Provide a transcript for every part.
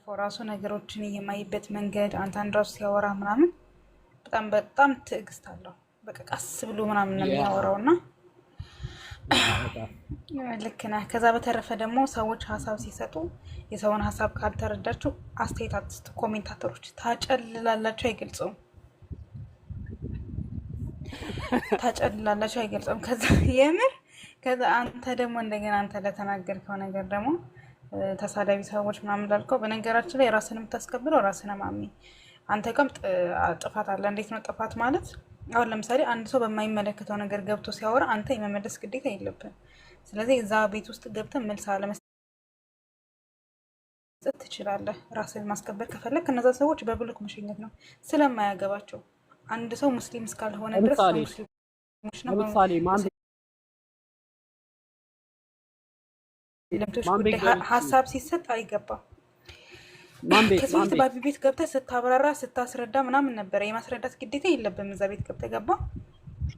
የሚያልፈው ራሱ ነገሮችን የማይበት መንገድ አንተን ራሱ ሲያወራ ምናምን በጣም በጣም ትዕግስት አለው። በቃ ቀስ ብሎ ምናምን ነው የሚያወራውና ልክ ነህ። ከዛ በተረፈ ደግሞ ሰዎች ሀሳብ ሲሰጡ የሰውን ሀሳብ ካልተረዳችሁ አስተያየት አትስጡ። ኮሜንታተሮች ታጨልላላችሁ፣ አይገልጸውም። ታጨልላላችሁ፣ አይገልጸውም። ከዛ የምር ከዛ አንተ ደግሞ እንደገና አንተ ለተናገርከው ነገር ደግሞ ተሳዳቢ ሰዎች ምናምን ላልከው፣ በነገራችን ላይ ራስን የምታስከብረው ራስን ማሚ አንተ ጋም ጥፋት አለ። እንዴት ነው ጥፋት ማለት? አሁን ለምሳሌ አንድ ሰው በማይመለከተው ነገር ገብቶ ሲያወራ አንተ የመመለስ ግዴታ የለብን። ስለዚህ እዛ ቤት ውስጥ ገብተን መልስ አለመስጠት ትችላለህ። ራስን ማስከበር ከፈለግ እነዛ ሰዎች በብሎክ መሸኘት ነው፣ ስለማያገባቸው። አንድ ሰው ሙስሊም እስካልሆነ ድረስ ሙስሊሞች ነው ሀሳብ ሲሰጥ አይገባም። ከዚህ በፊት ባቢ ቤት ገብተህ ስታብራራ ስታስረዳ ምናምን ነበረ። የማስረዳት ግዴታ የለብህም። እዛ ቤት ገብተህ ገባ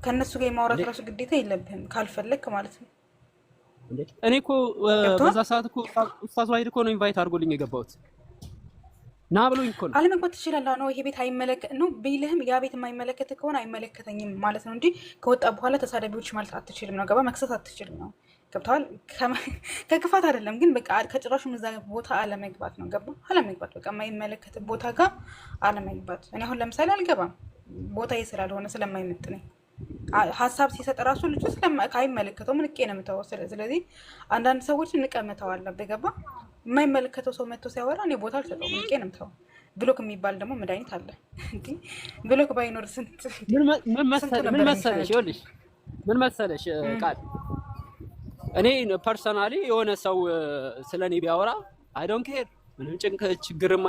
ከእነሱ ጋር የማውራት ራሱ ግዴታ የለብህም ካልፈለግክ ማለት ነው። እኔ እኮ በዛ ሰዓት እኮ ኡስታዝ ዋሂድ እኮ ነው ኢንቫይት አድርጎልኝ የገባሁት። ና ብሎኝ እኮ ነው። አለመግባት ትችላለህ ነው። ይሄ ቤት አይመለከት ነው ቢልህም ያ ቤት የማይመለከት ከሆነ አይመለከተኝም ማለት ነው እንጂ ከወጣ በኋላ ተሳዳቢዎች ማለት አትችልም ነው። ገባ መክሰስ አትችልም ነው። ገብተዋል። ከክፋት አይደለም ግን በቃ ከጭራሹ እዛ ቦታ አለመግባት ነው። ገባ አለመግባት፣ በቃ የማይመለከት ቦታ ጋር አለመግባት። እኔ አሁን ለምሳሌ አልገባም ቦታዬ ስላልሆነ ስለማይመጥነኝ። ሀሳብ ሲሰጥ ራሱ ልጁ አይመለከተውም፣ ንቄ ነው የምተወው። ስለዚህ አንዳንድ ሰዎችን ንቀህ መተው አለብህ። ገባ የማይመለከተው ሰው መጥቶ ሲያወራ እኔ ቦታ አልሰጠውም፣ ንቄ ነው የምተወው። ብሎክ የሚባል ደግሞ መድኃኒት አለ። ብሎክ ባይኖር ስንት ምን መሰለሽ ቃል እኔ ፐርሰናሊ የሆነ ሰው ስለኔ ቢያወራ አይ ዶንት ኬር፣ ምንም ችግርም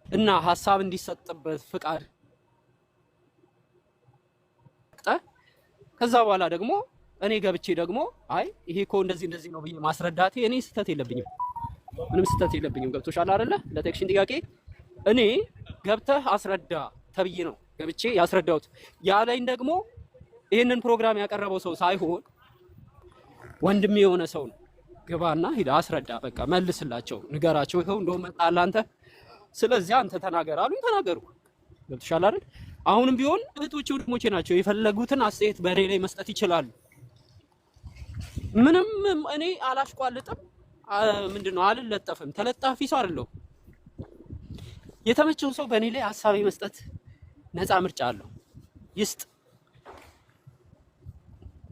እና ሀሳብ እንዲሰጥበት ፍቃድ ከዛ በኋላ ደግሞ እኔ ገብቼ ደግሞ አይ ይሄ እኮ እንደዚህ ነው ብዬ ማስረዳቴ እኔ ስህተት የለብኝም፣ ምንም ስህተት የለብኝም። ገብቶሻል አይደለ? ለቴክሽን ጥያቄ እኔ ገብተህ አስረዳ ተብዬ ነው ገብቼ ያስረዳሁት። ያለኝ ደግሞ ይሄንን ፕሮግራም ያቀረበው ሰው ሳይሆን ወንድሜ የሆነ ሰው ነው። ግባና ሂድ አስረዳ፣ በቃ መልስላቸው፣ ንገራቸው። ይኸው እንደውም መጣላ አንተ፣ ስለዚህ አንተ ተናገር አሉኝ፣ ተናገሩ። ገብቶሻል አይደል? አሁንም ቢሆን እህቶቼ ወንድሞቼ ናቸው፣ የፈለጉትን አስተያየት በሬ ላይ መስጠት ይችላሉ። ምንም እኔ አላሽቋልጥም፣ ምንድነው አልለጠፍም፣ ተለጣፊ ሰው አይደለሁም። የተመቸው ሰው በእኔ ላይ ሀሳብ መስጠት ነፃ ምርጫ አለው።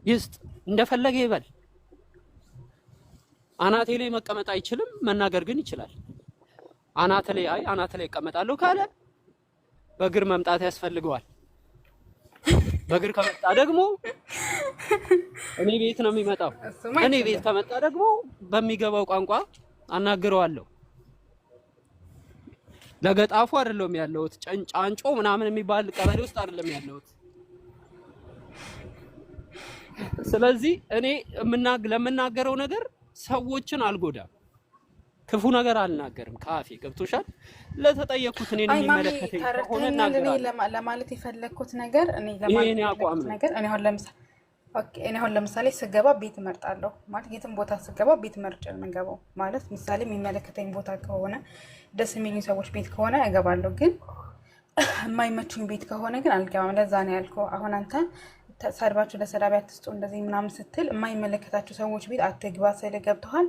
ይስጥ እንደፈለገ ይበል። አናቴ ላይ መቀመጥ አይችልም፣ መናገር ግን ይችላል። አናቴ ላይ እቀመጣለሁ ካለ በእግር መምጣት ያስፈልገዋል። በእግር ከመጣ ደግሞ እኔ ቤት ነው የሚመጣው። እኔ ቤት ከመጣ ደግሞ በሚገባው ቋንቋ አናግረዋለሁ። ለገጣፉ አይደለም ያለሁት፣ ጫንጮ ምናምን የሚባል ቀበሌ ውስጥ አይደለም ያለሁት። ስለዚህ እኔ ለምናገረው ነገር ሰዎችን አልጎዳም፣ ክፉ ነገር አልናገርም ካፌ። ገብቶሻል? ለተጠየቁት እኔን የሚመለከተኝ ከሆነ ለማለት የፈለኩት ነገር እኔ አሁን ለምሳሌ ስገባ ቤት እመርጣለሁ ማለት የትም ቦታ ስገባ ቤት መርጬ ነው የምገባው ማለት ምሳሌ የሚመለከተኝ ቦታ ከሆነ ደስ የሚሉኝ ሰዎች ቤት ከሆነ እገባለሁ። ግን የማይመቹኝ ቤት ከሆነ ግን አልገባም። ለዛ ነው ያልከው። አሁን አንተ ተሳድባችሁ ለሰዳቢ አትስጡ እንደዚህ ምናምን ስትል የማይመለከታቸው ሰዎች ቤት አትግባ ስል ገብተዋል።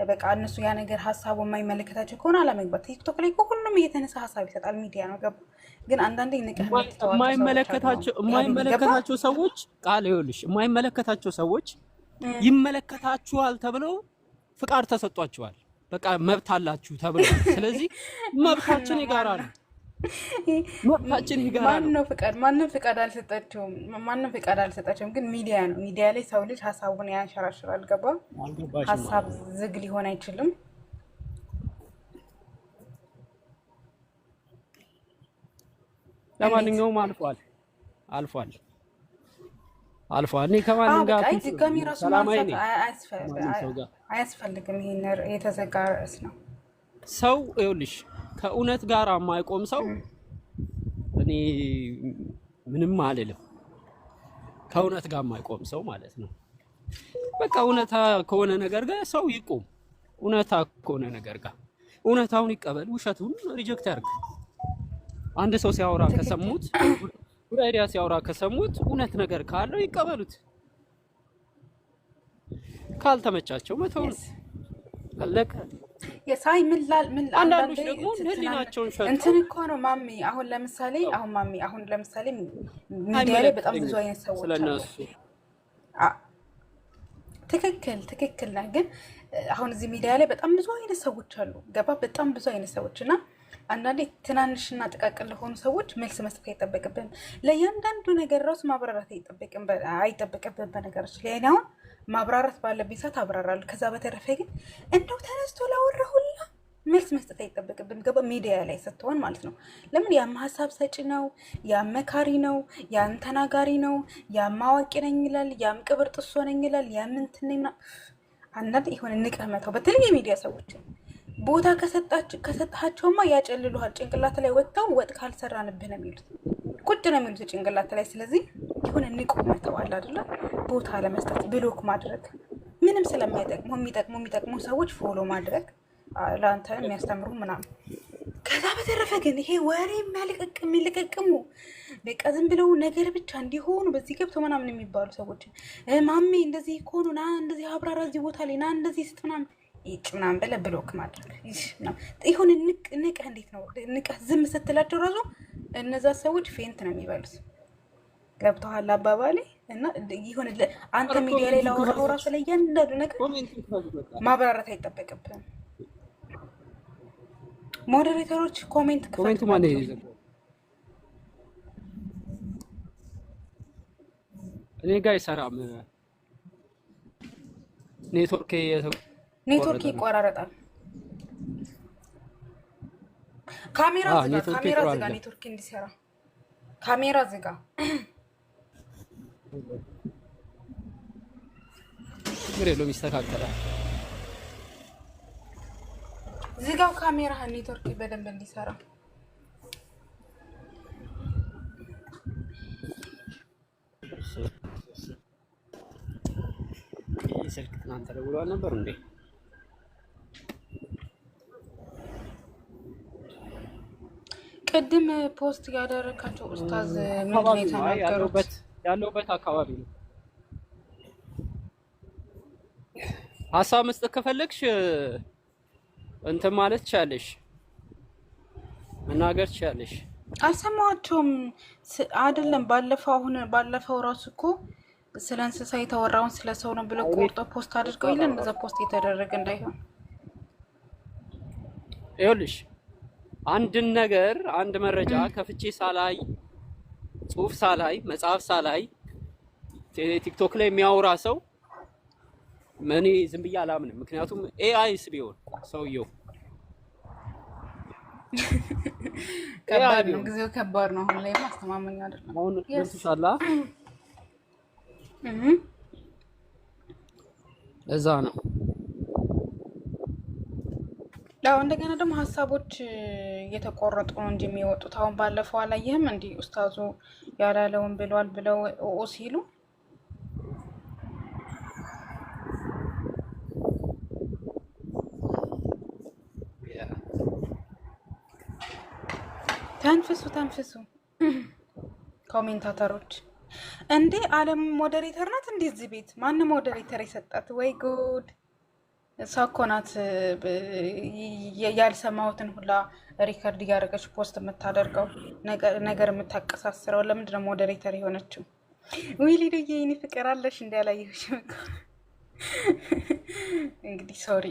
በቃ እነሱ ያ ነገር ሀሳቡ የማይመለከታቸው ከሆነ አለመግባት። ቲክቶክ ላይ ሁሉም እየተነሳ ሀሳብ ይሰጣል፣ ሚዲያ ነው ገባ። ግን አንዳንዴ የማይመለከታቸው ሰዎች ቃል ይኸውልሽ፣ የማይመለከታቸው ሰዎች ይመለከታችኋል ተብለው ፍቃድ ተሰጧቸዋል። በቃ መብት አላችሁ ተብለው። ስለዚህ መብታችን ይጋራ ነው። መብታችን ይጋራ ነው። ማንም ፍቃድ አልሰጣቸውም። ግን ሚዲያ ነው። ሚዲያ ላይ ሰው ልጅ ሀሳቡን ያንሸራሽራል። ገባ? ሀሳብ ዝግ ሊሆን አይችልም። ለማንኛውም አልፏል። እኔ ከማንም ጋር ድጋሚ ራሱ አያስፈልግም። ይሄን የተዘጋ ርዕስ ነው። ሰው ይኸውልሽ ከእውነት ጋር የማይቆም ሰው እኔ ምንም አልልም። ከእውነት ጋር የማይቆም ሰው ማለት ነው። በቃ እውነታ ከሆነ ነገር ጋር ሰው ይቆም። እውነታ ከሆነ ነገር ጋር እውነታውን ይቀበል፣ ውሸቱን ሪጀክት ያድርግ። አንድ ሰው ሲያወራ ከሰሙት፣ ጉድ አይዲያ ሲያወራ ከሰሙት እውነት ነገር ካለው ይቀበሉት፣ ካልተመቻቸው መተው አለቀ። የሳይ ምን አንዳንዶች ደግሞ ህሊናቸውን ሸጡ። እንትን እኮ ነው ማሚ። አሁን ለምሳሌ ሚዲያ ላይ በጣም ብዙ አይነት ሰዎች ስለነሱ ትክክል ነህ። ግን አሁን እዚህ ሚዲያ ላይ በጣም ብዙ አይነት ሰዎች አሉ። ገባ? በጣም ብዙ አይነት ሰዎች እና አንዳንዴ ትናንሽና ጥቃቅን ለሆኑ ሰዎች መልስ መስጠት አይጠበቅብን። ለእያንዳንዱ ነገር ራሱ ማብራራት አይጠበቅብን። በነገሮች ላይ አሁን ማብራራት ባለብኝ ሰዓት አብራራለሁ። ከዛ በተረፈ ግን እንደው ተነስቶ ላወራ ሁላ መልስ መስጠት አይጠበቅብን። ገባ? ሚዲያ ላይ ስትሆን ማለት ነው። ለምን? ያም ሀሳብ ሰጪ ነው፣ ያም መካሪ ነው፣ ያም ተናጋሪ ነው፣ ያም አዋቂ ነኝ ይላል፣ ያም ቅብር ጥሶ ነኝ ይላል፣ ያም እንትን ነኝ ምናምን። አንዳንድ የሆነ ንቀመተው በተለይ የሚዲያ ሰዎችን ቦታ ከሰጣቸውማ ያጨልሉሃል። ጭንቅላት ላይ ወጥተው ወጥ ካልሰራንብህ ነው የሚሉት፣ ቁጭ ነው የሚሉት ጭንቅላት ላይ። ስለዚህ የሆነ ንቆ መተዋል አይደለ? ቦታ ለመስጠት ብሎክ ማድረግ ምንም ስለማይጠቅሙ የሚጠቅሙ ሰዎች ፎሎ ማድረግ ለአንተ የሚያስተምሩ ምናምን። ከዛ በተረፈ ግን ይሄ ወሬ የሚልቀቅሙ በቃ ዝም ብለው ነገር ብቻ እንዲሆኑ በዚህ ገብተው ምናምን የሚባሉ ሰዎችን ማሜ እንደዚህ ከሆኑ ና እንደዚህ አብራራ እዚህ ቦታ ላይ ና እንደዚህ ስት ምናምን ምናምን ብለህ ብሎክ ማድረግ ይሁን። ንቀህ እንዴት ነው ንቀህ ዝም ስትላቸው ራሱ እነዛ ሰዎች ፌንት ነው የሚበሉት። ገብተዋል አባባሌ? እና ይሁን አንተ ሚዲያ ላይ ላወራው ራሱ ላይ እያንዳንዱ ነገር ማብራራት አይጠበቅብህም። ሞዴሬተሮች ኮሜንት ማን ነው? እኔ ጋር አይሰራም። ኔትወርክ ይቆራረጣል። ካሜራ ዝጋ፣ ኔትወርክ እንዲሰራ ካሜራ ዝጋ። ችግር የለውም ይስተካከላል። ዝጋው ካሜራህን፣ ኔትወርክ በደንብ እንዲሰራ። ስልክ ትናንት ደውሏል ነበር እንዴ? ቅድም ፖስት ያደረካቸው ኡስታዝ ምንድን ነው የተናገሩት? ያለውበት አካባቢ ነው። ሀሳብ መስጠት ከፈለግሽ እንትን ማለት ትችያለሽ፣ መናገር ትችያለሽ። አልሰማቸውም አይደለም። ባለፈው ራሱ እኮ ስለ እንስሳ የተወራውን ስለ ሰው ነው ብለው ቆርጦ ፖስት አድርገው ይለን እንደዛ ፖስት የተደረገ እንዳይሆን። ይኸውልሽ አንድን ነገር አንድ መረጃ ከፍቼ ሳላይ ጽሁፍ ሳላይ መጽሐፍ ሳላይ ቲክቶክ ላይ የሚያወራ ሰው እኔ ዝም ብዬ አላምንም። ምክንያቱም ኤአይስ ቢሆን ሰውየው ከባድ ነው፣ ጊዜው ከባድ ነው። አሁን ላይ ማስተማመኛ አይደለም። አሁን ለምሳሌ እዛ ነው። ያው እንደገና ደግሞ ሀሳቦች እየተቆረጡ ነው እንጂ የሚወጡት። አሁን ባለፈው አላየህም እንዲህ ኡስታዙ ያላለውን ብሏል ብለው ሲሉ ተንፍሱ ኮሜንታተሮች እንዴ! አለም ሞዴሬተር ናት እንዴ? እዚህ ቤት ማንም ሞዴሬተር የሰጣት? ወይ ጉድ! እሷ እኮ ናት ያልሰማሁትን ሁላ ሪከርድ እያደረገች ፖስት የምታደርገው ነገር የምታቀሳስረው። ለምንድን ነው ሞዴሬተር የሆነችው? ወይ ሊዱዬ የኔ ፍቅር አለሽ እንዲ ያላየሁሽ እንግዲህ ሶሪ።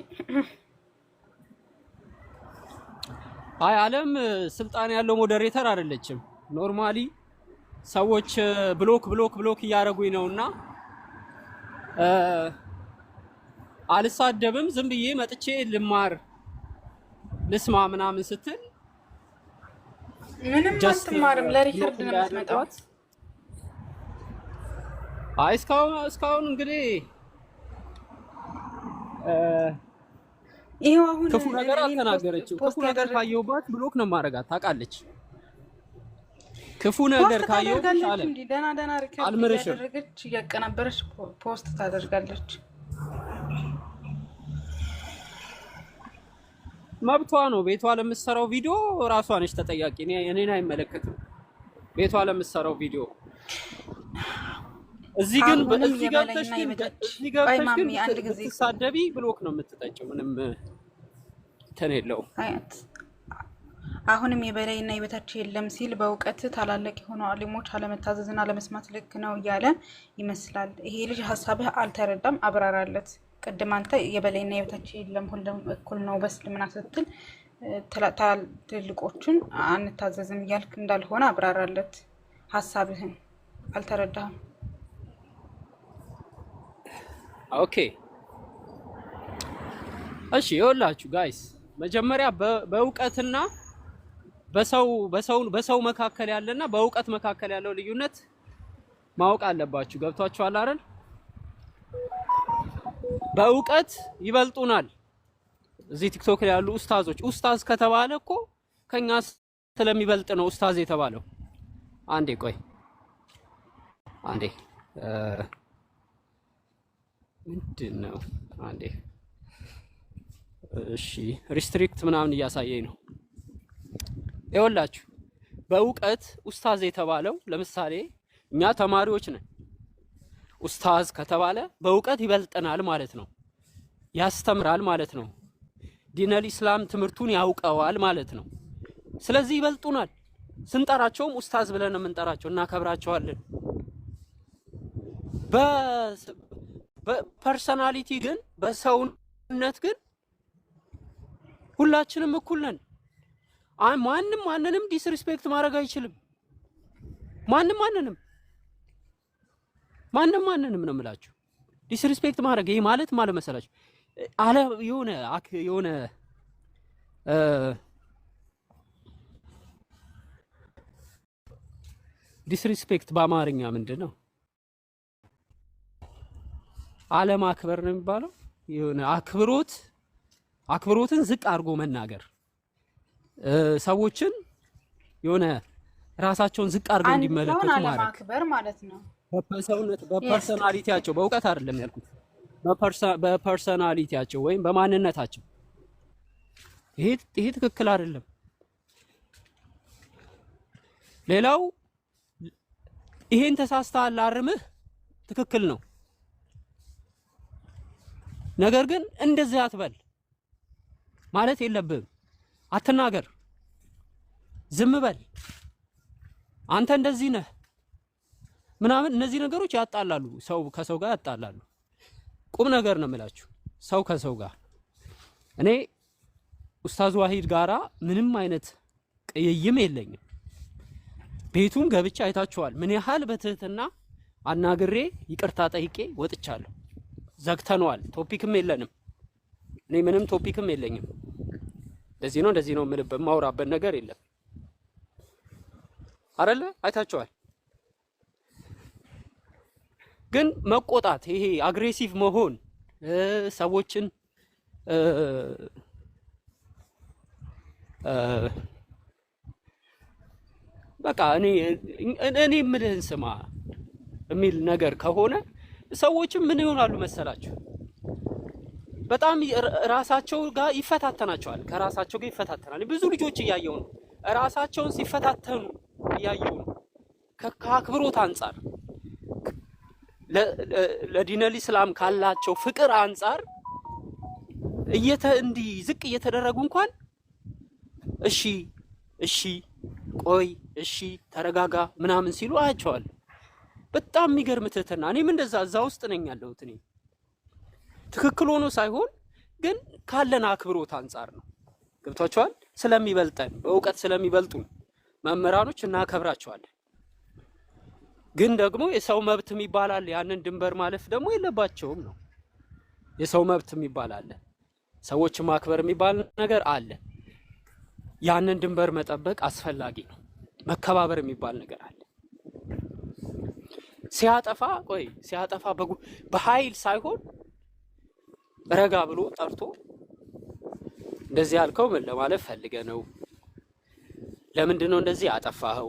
አይ አለም ስልጣን ያለው ሞዴሬተር አይደለችም። ኖርማሊ ሰዎች ብሎክ እያደረጉኝ ነውና አልሳደብም፣ ዝም ብዬ መጥቼ ልማር ልስማ ምናምን ስትል ምንም አትማርም። ለሪከርድ ነው የምትመጣው። አይ እስካሁን እንግዲህ ይሄው አሁን ክፉ ነገር አልተናገረችም። ክፉ ነገር ካየሁባት ብሎክ ነው ማረጋት። ታውቃለች። ክፉ ነገር ካየሁሽ አለ እንዴ ደና ሪከርድ ያደረገች እያቀናበረች ፖስት ታደርጋለች። መብቷ ነው። ቤቷ ለምትሰራው ቪዲዮ ራሷ ነች ተጠያቂ። እኔን አይመለከትም። ቤቷ ለምትሰራው ቪዲዮ እዚህ ግን ገብተሽ ብትሳደቢ ብሎክ ነው የምትጠጪው። ምንም እንትን የለውም። አሁንም የበላይና የበታች የለም ሲል በእውቀት ታላላቅ የሆኑ አሊሞች አለመታዘዝና አለመስማት ልክ ነው እያለ ይመስላል። ይሄ ልጅ ሀሳብህ አልተረዳም፣ አብራራለት። ቅድም አንተ የበላይና የበታች የለም ሁሉም እኩል ነው በእስልምና ስትል ትልቆችን አንታዘዝም እያልክ እንዳልሆነ አብራራለት። ሀሳብህን አልተረዳህም። ኦኬ እሺ፣ ይኸውላችሁ ጋይስ መጀመሪያ በእውቀትና በሰው መካከል ያለና በእውቀት መካከል ያለው ልዩነት ማወቅ አለባችሁ። ገብቷችኋል አይደል? በእውቀት ይበልጡናል። እዚህ ቲክቶክ ላይ ያሉ ኡስታዞች ኡስታዝ ከተባለ እኮ ከኛ ስለሚበልጥ ነው ኡስታዝ የተባለው። አንዴ ቆይ አንዴ ምንድነው? አንዴ እሺ፣ ሪስትሪክት ምናምን እያሳየኝ ነው። ይኸውላችሁ በእውቀት ኡስታዝ የተባለው ለምሳሌ እኛ ተማሪዎች ነን። ኡስታዝ ከተባለ በእውቀት ይበልጠናል ማለት ነው። ያስተምራል ማለት ነው። ዲነል ኢስላም ትምህርቱን ያውቀዋል ማለት ነው። ስለዚህ ይበልጡናል። ስንጠራቸውም ኡስታዝ ብለን ነው የምንጠራቸው፣ እናከብራቸዋለን። በፐርሰናሊቲ ግን በሰውነት ግን ሁላችንም እኩል ነን። ማንም ማንንም ዲስሪስፔክት ማድረግ አይችልም። ማንንም ነው የምላችሁ። ዲስሪስፔክት ማድረግ ይሄ ማለት መሰላችሁ አለ የሆነ ዲስሪስፔክት በአማርኛ ምንድን ነው? አለማክበር ነው የሚባለው። የሆነ አክብሮትን ዝቅ አድርጎ መናገር፣ ሰዎችን የሆነ ራሳቸውን ዝቅ አድርገው እንዲመለከቱ ማድረግ ማለት ነው። በፐርሰናሊቲያቸው በእውቀት አይደለም ያልኩት፣ በፐርሰናሊቲያቸው ወይም በማንነታቸው። ይሄ ትክክል አይደለም። ሌላው ይሄን ተሳስተሃል አርምህ፣ ትክክል ነው። ነገር ግን እንደዚህ አትበል ማለት የለብህም። አትናገር፣ ዝም በል፣ አንተ እንደዚህ ነህ ምናምን። እነዚህ ነገሮች ያጣላሉ፣ ሰው ከሰው ጋር ያጣላሉ። ቁም ነገር ነው የምላችሁ፣ ሰው ከሰው ጋር። እኔ ኡስታዝ ዋሂድ ጋራ ምንም አይነት ቅይይም የለኝም። ቤቱን ገብቻ አይታችኋል። ምን ያህል በትህትና አናግሬ ይቅርታ ጠይቄ ወጥቻለሁ። ዘግተነዋል። ቶፒክም የለንም። እኔ ምንም ቶፒክም የለኝም። እንደዚህ ነው የምልበት ማውራበት ነገር የለም አይደለ? አይታችኋል። ግን መቆጣት፣ ይሄ አግሬሲቭ መሆን፣ ሰዎችን በቃ እኔ የምልህን ስማ የሚል ነገር ከሆነ ሰዎችም ምን ይሆናሉ መሰላችሁ? በጣም ራሳቸው ጋር ይፈታተናቸዋል። ከራሳቸው ጋር ይፈታተናል። ብዙ ልጆች እያየው ነው፣ ራሳቸውን ሲፈታተኑ እያየው ነው። ከአክብሮት አንጻር ለዲነል ኢስላም ካላቸው ፍቅር አንጻር እንዲህ ዝቅ እየተደረጉ እንኳን እሺ ቆይ ተረጋጋ ምናምን ሲሉ አያቸዋል። በጣም የሚገርም ትህትና። እኔም እንደዛ እዛ ውስጥ ነኝ ያለሁት። እኔ ትክክል ሆኖ ሳይሆን ግን ካለን አክብሮት አንጻር ነው። ገብቷቸዋል። ስለሚበልጠን በእውቀት ስለሚበልጡ መምህራኖች እናከብራቸዋለን። ግን ደግሞ የሰው መብት የሚባል አለ። ያንን ድንበር ማለፍ ደግሞ የለባቸውም ነው። የሰው መብት የሚባል አለ። ሰዎች ማክበር የሚባል ነገር አለ። ያንን ድንበር መጠበቅ አስፈላጊ ነው። መከባበር የሚባል ነገር አለ። ሲያጠፋ በኃይል ሳይሆን ረጋ ብሎ ጠርቶ እንደዚህ ያልከው ምን ለማለት ፈልገህ ነው? ለምንድን ነው እንደዚህ ያጠፋኸው?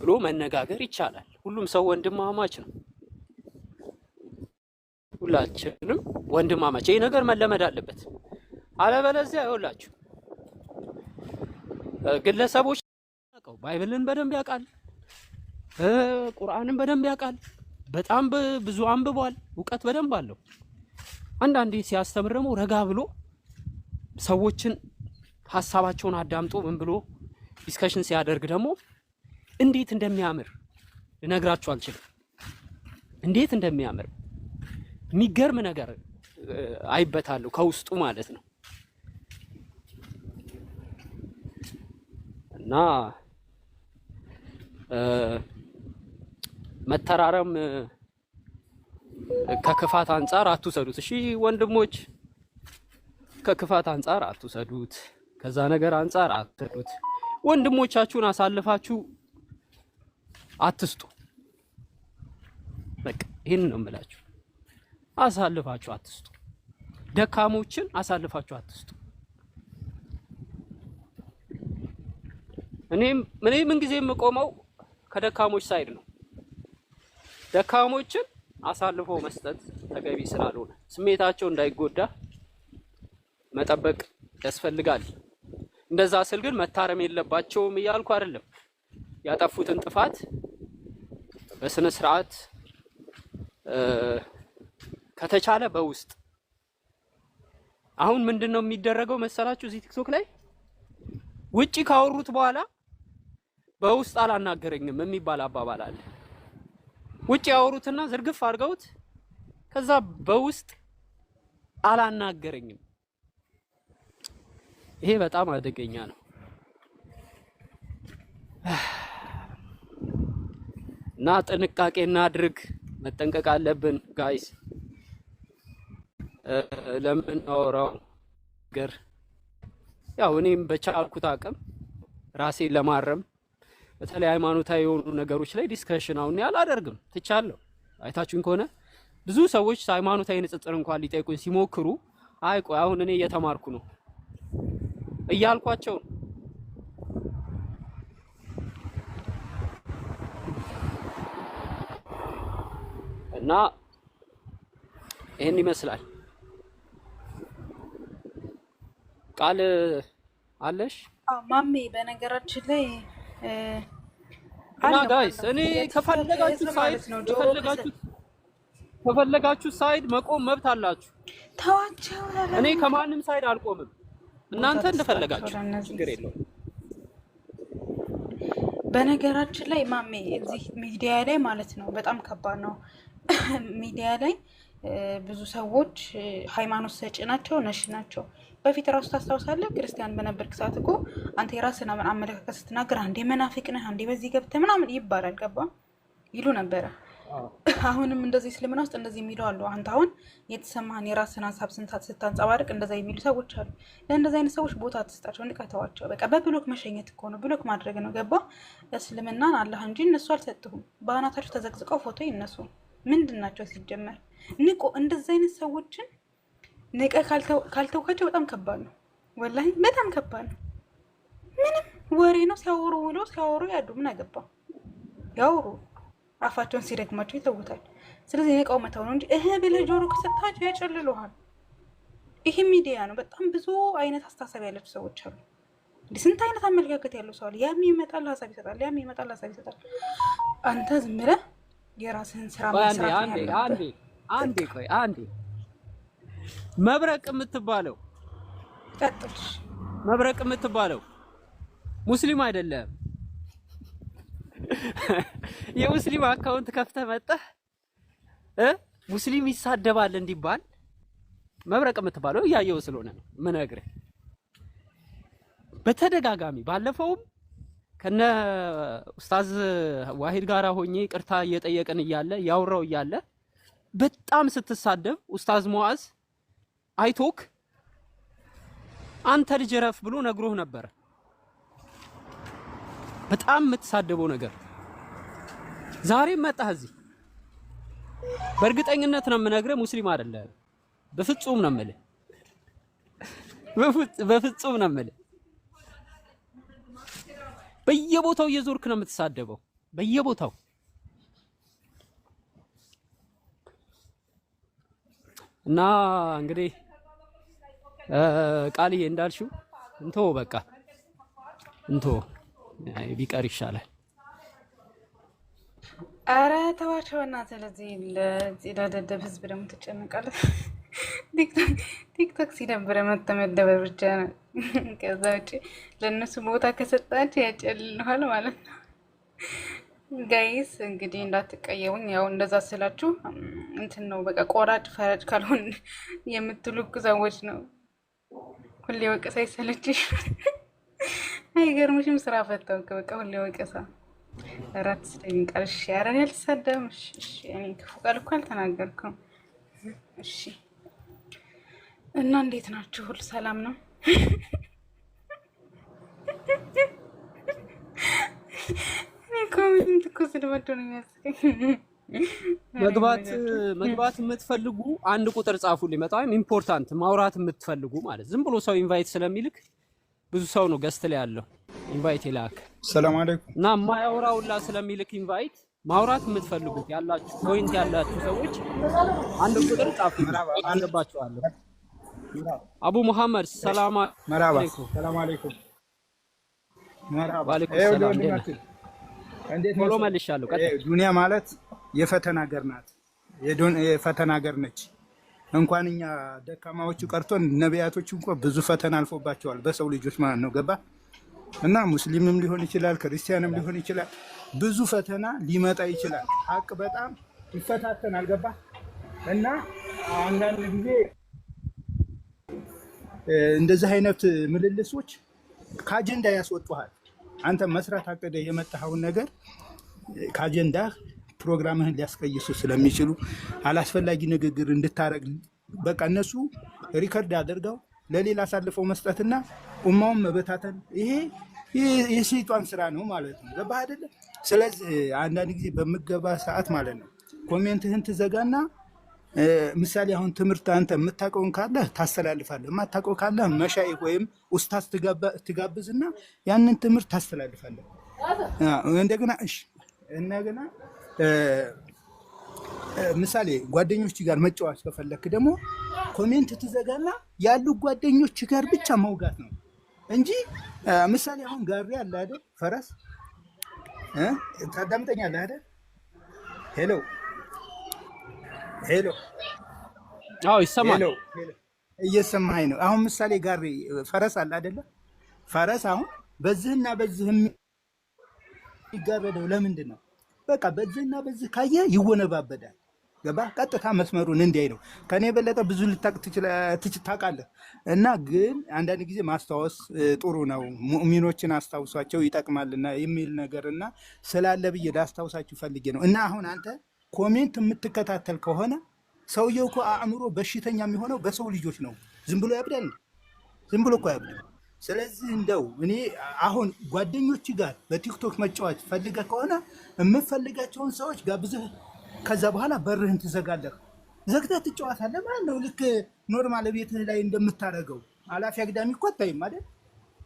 ብሎ መነጋገር ይቻላል። ሁሉም ሰው ወንድማማች ነው። ሁላችንም ወንድማማች። ይሄ ነገር መለመድ አለበት። አለበለዚያ ይኸውላችሁ ግለሰቦች ባይብልን በደንብ ያውቃል፣ ቁርአንን በደንብ ያውቃል፣ በጣም ብዙ አንብቧል፣ እውቀት በደንብ አለው። አንዳንዴ ሲያስተምር ደግሞ ረጋ ብሎ ሰዎችን ሀሳባቸውን አዳምጦ ምን ብሎ ዲስከሽን ሲያደርግ ደግሞ እንዴት እንደሚያምር ልነግራችሁ አልችልም። እንዴት እንደሚያምር የሚገርም ነገር አይበታለሁ ከውስጡ ማለት ነው። እና መተራረም ከክፋት አንጻር አትውሰዱት። እሺ ወንድሞች፣ ከክፋት አንጻር አትውሰዱት። ከዛ ነገር አንጻር አትውሰዱት። ወንድሞቻችሁን አሳልፋችሁ አትስጡ። በቃ ይሄን ነው የምላችሁ። አሳልፋችሁ አትስጡ። ደካሞችን አሳልፋችሁ አትስጡ። እኔ ምን ጊዜ የምቆመው ከደካሞች ሳይድ ነው። ደካሞችን አሳልፎ መስጠት ተገቢ ስላልሆነ ስሜታቸው እንዳይጎዳ መጠበቅ ያስፈልጋል። እንደዛ ስል ግን መታረም የለባቸውም እያልኩ አይደለም። ያጠፉትን ጥፋት በስነ ስርዓት ከተቻለ በውስጥ አሁን ምንድነው የሚደረገው መሰላችሁ? እዚህ ቲክቶክ ላይ ውጪ ካወሩት በኋላ በውስጥ አላናገረኝም የሚባል አባባል አለ። ውጪ ያወሩትና ዝርግፍ አድርገውት ከዛ በውስጥ አላናገረኝም። ይሄ በጣም አደገኛ ነው እና ጥንቃቄ እናድርግ። መጠንቀቅ አለብን ጋይስ። ለምናወራው ነገር ያው እኔም በቻልኩት አቅም ራሴን ለማረም በተለይ ሃይማኖታዊ የሆኑ ነገሮች ላይ ዲስከሽን አሁን አላደርግም፣ ትቻለሁ። አይታችሁኝ ከሆነ ብዙ ሰዎች ሃይማኖታዊ ንጽጽር እንኳን ሊጠይቁኝ ሲሞክሩ አይ ቆይ አሁን እኔ እየተማርኩ ነው እያልኳቸው እና ይሄን ይመስላል። ቃል አለሽ ማሜ? በነገራችን ላይ እና ጋይስ እኔ ከፈለጋችሁ ሳይድ መቆም መብት አላችሁ። ተዋቸው። እኔ ከማንም ሳይድ አልቆምም። እናንተ እንደፈለጋችሁ ችግር የለውም። በነገራችን ላይ ማሜ እዚህ ሚዲያ ላይ ማለት ነው በጣም ከባድ ነው። ሚዲያ ላይ ብዙ ሰዎች ሃይማኖት ሰጪ ናቸው፣ ነሽ ናቸው። በፊት ራሱ ታስታውሳለህ፣ ክርስቲያን በነበርክ ሰዓት እኮ አንተ የራስህን አመለካከት ስትናገር አንዴ መናፍቅ ነህ፣ አንዴ በዚህ ገብተህ ምናምን ይባላል። ገባ ይሉ ነበረ። አሁንም እንደዚህ እስልምና ውስጥ እንደዚህ የሚሉ አሉ። አንተ አሁን የተሰማህን የራስህን ሀሳብ ስታንጸባርቅ እንደዛ የሚሉ ሰዎች አሉ። ለእንደዚህ አይነት ሰዎች ቦታ አትስጣቸው፣ ንቀተዋቸው። በቃ በብሎክ መሸኘት እኮ ነው፣ ብሎክ ማድረግ ነው። ገባ? እስልምናን አላህ እንጂ እነሱ አልሰጥሁም። በአናታቸው ተዘቅዝቀው ፎቶ ይነሱ። ምንድን ናቸው ሲጀመር? ንቆ እንደዚህ አይነት ሰዎችን ንቀ ካልተውካቸው በጣም ከባድ ነው። ወላሂ በጣም ከባድ ነው። ምንም ወሬ ነው ሲያወሩ ውሎ ሲያወሩ ያዱ። ምን አገባ? ያወሩ፣ አፋቸውን ሲደግማቸው ይተውታል። ስለዚህ ንቀው መተው ነው እንጂ ብለህ ጆሮ ከሰጣቸው ያጨልሉሃል። ይሄ ሚዲያ ነው። በጣም ብዙ አይነት አስተሳሰብ ያላቸው ሰዎች አሉ። እንዲህ ስንት አይነት አመለካከት ያለው ሰው አለ። ያም ይመጣል ሀሳብ ይሰጣል፣ ያም ይመጣል ሀሳብ ይሰጣል። አንተ ዝም ብለህ የራስህን ስራ መስራት ነው። አንዴ መብረቅ የምትባለው ቀጥልሽ፣ መብረቅ የምትባለው ሙስሊም አይደለም። የሙስሊም አካውንት ከፍተህ መጣህ ሙስሊም ይሳደባል እንዲባል መብረቅ የምትባለው እያየው ስለሆነ ነው ምነግርህ። በተደጋጋሚ ባለፈውም ከነ ኡስታዝ ዋሂድ ጋራ ሆኜ ቅርታ እየጠየቅን እያለ ያወራው እያለ በጣም ስትሳደብ ኡስታዝ ሙአዝ አይቶክ አንተ ልጅ ረፍ ብሎ ነግሮህ ነበር። በጣም የምትሳደበው ነገር ዛሬም መጣህ እዚህ። በእርግጠኝነት ነው የምነግርህ ሙስሊም አይደለም። በፍጹም ነው የምልህ፣ በፍጹም ነው የምልህ። በየቦታው እየዞርክ ነው የምትሳደበው። በየቦታው። እና እንግዲህ ቃልዬ እንዳልሽው እንቶ በቃ እንቶ ቢቀር ይሻላል። አረ ተዋቸው እና ስለዚህ ለደደብ ህዝብ ደግሞ ትጨነቃለህ። ቲክቶክ ሲደብረ መደበር ብቻ ነው። ከዛ ውጭ ለእነሱ ቦታ ከሰጣቸው ያጨልልሃል ማለት ነው። ጋይስ እንግዲህ እንዳትቀየሙኝ፣ ያው እንደዛ ስላችሁ እንትን ነው በቃ ቆራጭ ፈራጭ ካልሆን የምትሉ ሰዎች ነው። ሁሌ ወቀሳ ይሰለችሽ። አይገርምሽም? ስራ ፈታው በቃ ሁሌ ወቀሳ። አራት ስለኝ ቃል እሺ፣ ያረን ያልተሳደም እሺ፣ እኔ ክፉ ቃል እኮ አልተናገርኩም። እሺ። እና እንዴት ናችሁ? ሁሉ ሰላም ነው? እኔ ኮሜንት እኮ ስለወደው ነው የሚያስቀኝ። መግባት የምትፈልጉ አንድ ቁጥር ጻፉልኝ። በጣም ኢምፖርታንት ማውራት የምትፈልጉ ማለት ዝም ብሎ ሰው ኢንቫይት ስለሚልክ ብዙ ሰው ነው ገስት ላይ ያለው ኢንቫይት ይላክ። ሰላም አለይኩም እና ማያወራውላ ስለሚልክ ኢንቫይት ማውራት የምትፈልጉት ያላችሁ ፖይንት ያላችሁ ሰዎች አንድ ቁጥር ጻፉልኝ። አለባችኋለሁ። አቡ መሐመድ ሰላም አለይኩም። ሰላም አለይኩም። መርሃባ ወአለይኩም ሰላም። እንዴት ቶሎ መልሻለሁ። ዱንያ ማለት የፈተና ሀገር ናት። የፈተና ሀገር ነች። እንኳን እኛ ደካማዎቹ ቀርቶን ነቢያቶች እንኳን ብዙ ፈተና አልፎባቸዋል በሰው ልጆች ማለት ነው። ገባ እና ሙስሊምም ሊሆን ይችላል፣ ክርስቲያንም ሊሆን ይችላል። ብዙ ፈተና ሊመጣ ይችላል። ሀቅ በጣም ይፈታተናል። ገባ እና አንዳንድ ጊዜ እንደዚህ አይነት ምልልሶች ከአጀንዳ ያስወጡሃል። አንተ መስራት አቅደህ የመጣኸውን ነገር ከአጀንዳ ፕሮግራምህን ሊያስቀይሱ ስለሚችሉ አላስፈላጊ ንግግር እንድታረግ በቃ እነሱ ሪከርድ አድርገው ለሌላ አሳልፈው መስጠትና ኡማውን መበታተን ይሄ የሸይጣን ስራ ነው ማለት ነው። ገባህ አይደለ? ስለዚህ አንዳንድ ጊዜ በምገባ ሰዓት ማለት ነው ኮሜንትህን ትዘጋና ምሳሌ አሁን ትምህርት አንተ የምታውቀውን ካለ ታስተላልፋለህ፣ የማታውቀው ካለ መሻይኽ ወይም ኡስታዝ ትጋብዝና ያንን ትምህርት ታስተላልፋለህ። እንደገና ምሳሌ ጓደኞች ጋር መጫወት ከፈለክ ደግሞ ኮሜንት ትዘጋና ያሉ ጓደኞች ጋር ብቻ መውጋት ነው እንጂ ምሳሌ አሁን ጋሪ አለ አይደል? ፈረስ ታዳምጠኛለህ አይደል? ሄሎ አዎ ይሰማል። እየሰማኸኝ ነው? አሁን ምሳሌ ጋሪ ፈረስ አለ አይደለ? ፈረስ አሁን በዚህና በዚህ የሚጋረደው ለምንድን ነው? በቃ በዚህና በዚህ ካየ ይወነባበዳል። ገባ? ቀጥታ መስመሩን እንዲያይ ነው። ከኔ የበለጠ ብዙ ታውቃለህ። እና ግን አንዳንድ ጊዜ ማስታወስ ጥሩ ነው። ሙእሚኖችን አስታውሷቸው ይጠቅማልና የሚል ነገርና ስላለ ብዬ ላስታውሳችሁ ፈልጌ ነው። እና አሁን አንተ ኮሜንት የምትከታተል ከሆነ ሰውየው እኮ አእምሮ በሽተኛ የሚሆነው በሰው ልጆች ነው። ዝም ብሎ ያብዳል? ዝም ብሎ እኮ ያብዳል። ስለዚህ እንደው እኔ አሁን ጓደኞች ጋር በቲክቶክ መጫወት ፈልገህ ከሆነ የምፈልጋቸውን ሰዎች ጋብዝህ፣ ከዛ በኋላ በርህን ትዘጋለህ፣ ዘግተህ ትጫወታለህ ማለት ነው። ልክ ኖርማል ቤትህ ላይ እንደምታደርገው አላፊ አግዳሚ እኮ አታይም አይደል?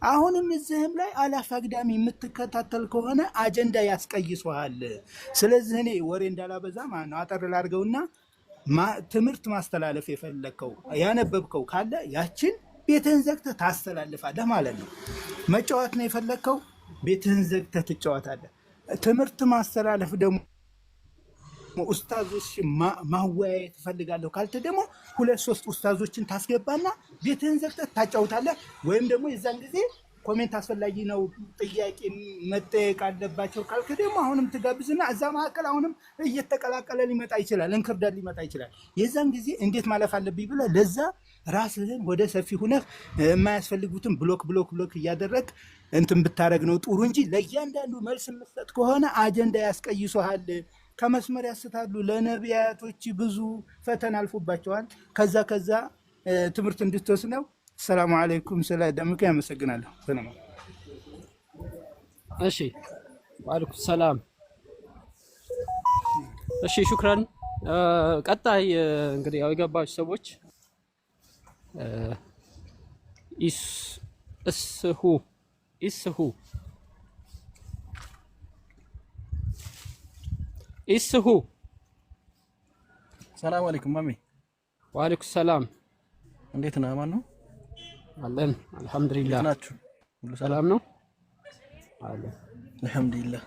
አሁንም እዚህም ላይ አላፊ አግዳሚ የምትከታተል ከሆነ አጀንዳ ያስቀይሰዋል። ስለዚህ እኔ ወሬ እንዳላበዛ ማለት ነው አጠር ላድርገውና ትምህርት ማስተላለፍ የፈለግከው ያነበብከው ካለ ያችን ቤትህን ዘግተህ ታስተላልፋለህ ማለት ነው። መጫወት ነው የፈለግከው፣ ቤትህን ዘግተህ ትጫወታለህ። ትምህርት ማስተላለፍ ደግሞ ኡስታዞች ማወያየት ትፈልጋለሁ ካልተ ደግሞ 2-3 ኡስታዞችን ታስገባና ቤትህን ዘግተህ ታጫውታለህ። ወይም ደግሞ የዛን ጊዜ ኮሜንት አስፈላጊ ነው ጥያቄ መጠየቅ አለባቸው ካልክ ደግሞ አሁንም ትጋብዝና እዛ መካከል አሁንም እየተቀላቀለ ሊመጣ ይችላል፣ እንክርዳድ ሊመጣ ይችላል። የዛን ጊዜ እንዴት ማለፍ አለብኝ ብለህ ለዛ ራስህን ወደ ሰፊ ሁነህ የማያስፈልጉትን ብሎክ እያደረግ እንትን ብታረግ ነው ጥሩ እንጂ ለእያንዳንዱ መልስ መስጠት ከሆነ አጀንዳ ያስቀይሱሃል፣ ከመስመር ያስታሉ። ለነቢያቶች ብዙ ፈተና አልፎባቸዋል። ከዛ ትምህርት እንድትወስድ ነው። ሰላም አለይኩም። ስለ ደምከ ያመሰግናለሁ። ሰላም። እሺ ወአለይኩም ሰላም። እሺ ሹክራን። ቀጣይ እንግዲህ ያው የገባችሁ ሰዎች ኢስሁ ኢስሁ ሰላም አለይኩም ማሚ። ወአለይኩም ሰላም። እንዴት ነህ? አማን ነው አለን አልሐምዱሊላህ። እንዴት ናችሁ? ሁሉ ሰላም ነው አለን አልሐምዱሊላህ።